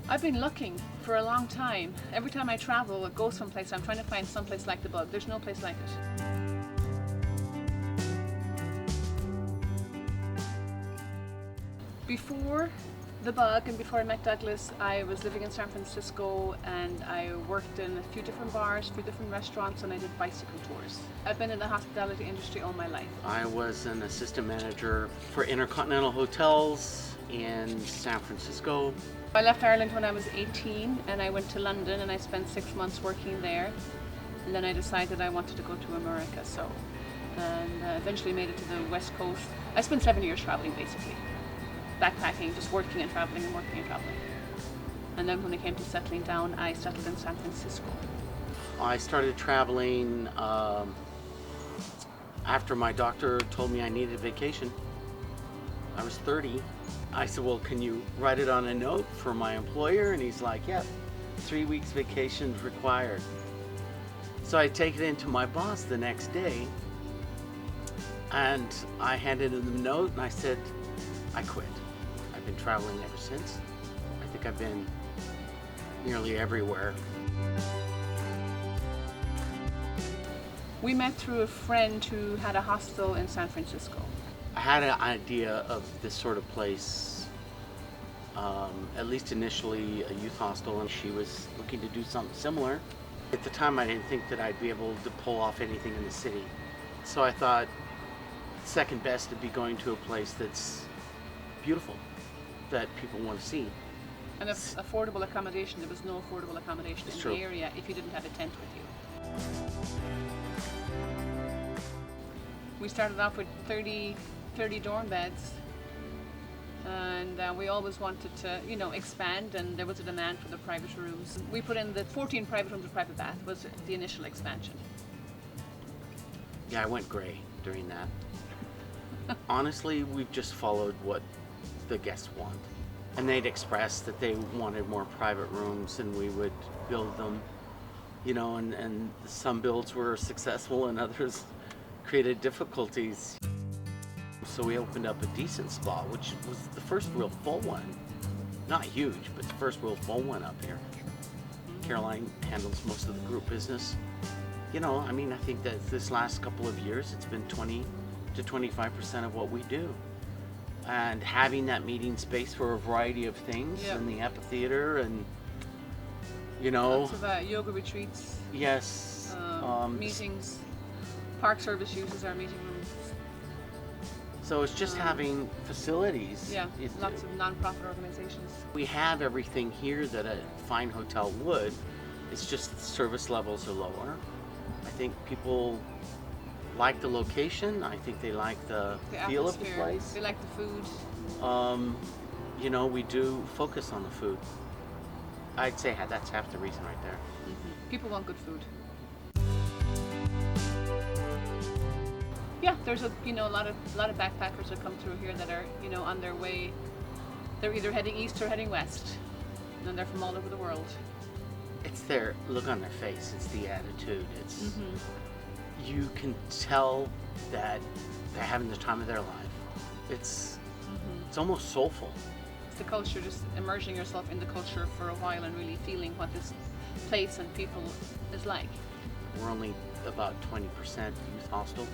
I've been looking for a long time. Every time I travel or go someplace, I'm trying to find someplace like the Bug. There's no place like it. Before the Bug and before I met Douglas, I was living in San Francisco and I worked in a few different bars, a few different restaurants, and I did bicycle tours. I've been in the hospitality industry all my life. I was an assistant manager for Intercontinental Hotels in San Francisco. I left Ireland when I was 18 and I went to London and I spent 6 months working there. And then I decided I wanted to go to America, and eventually made it to the West Coast. I spent 7 years traveling basically. Backpacking, just working and traveling and working and traveling. And then when it came to settling down, I settled in San Francisco. I started traveling after my doctor told me I needed a vacation. I was 30. I said, well, can you write it on a note for my employer? And he's like, yeah, 3 weeks vacation required. So I take it into my boss the next day and I handed him the note and I said, I quit. I've been traveling ever since. I think I've been nearly everywhere. We met through a friend who had a hostel in San Francisco. I had an idea of this sort of place, at least initially a youth hostel, and she was looking to do something similar. At the time I didn't think that I'd be able to pull off anything in the city. So I thought second best would be going to a place that's beautiful, that people want to see. And affordable accommodation. There was no affordable accommodation in the area if you didn't have a tent with you. We started off with 30 dorm beds, and we always wanted to, expand, and there was a demand for the private rooms. We put in the 14 private rooms with private bath was the initial expansion. Yeah, I went gray during that. Honestly, we've just followed what the guests want. And they'd express that they wanted more private rooms and we would build them, and some builds were successful and others created difficulties. So we opened up a decent spa, which was the first real full one. Not huge, but the first real full one up here. Caroline handles most of the group business. I think that this last couple of years, it's been 20 to 25% of what we do. And having that meeting space for a variety of things, and the amphitheater, and lots of yoga retreats. Yes. Meetings. Park Service uses our meeting rooms. So it's just having facilities. Yeah, lots of non-profit organizations. We have everything here that a fine hotel would. It's just the service levels are lower. I think people like the location. I think they like the feel of the place. They like the food. We do focus on the food. I'd say that's half the reason right there. Mm-hmm. People want good food. Yeah, there's a lot of backpackers that come through here that are on their way. They're either heading east or heading west, and they're from all over the world. It's their look on their face. It's the attitude. It's you can tell that they're having the time of their life. It's almost soulful. It's the culture, just immersing yourself in the culture for a while and really feeling what this place and people is like. We're only about 20% youth hostel,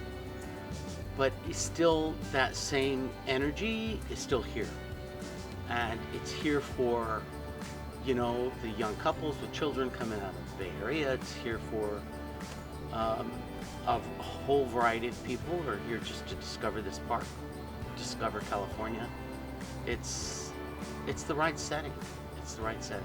but it's still that same energy is still here, and it's here for the young couples with children coming out of the Bay Area. It's here for a whole variety of people who are here just to discover this park, discover California. It's the right setting. It's the right setting.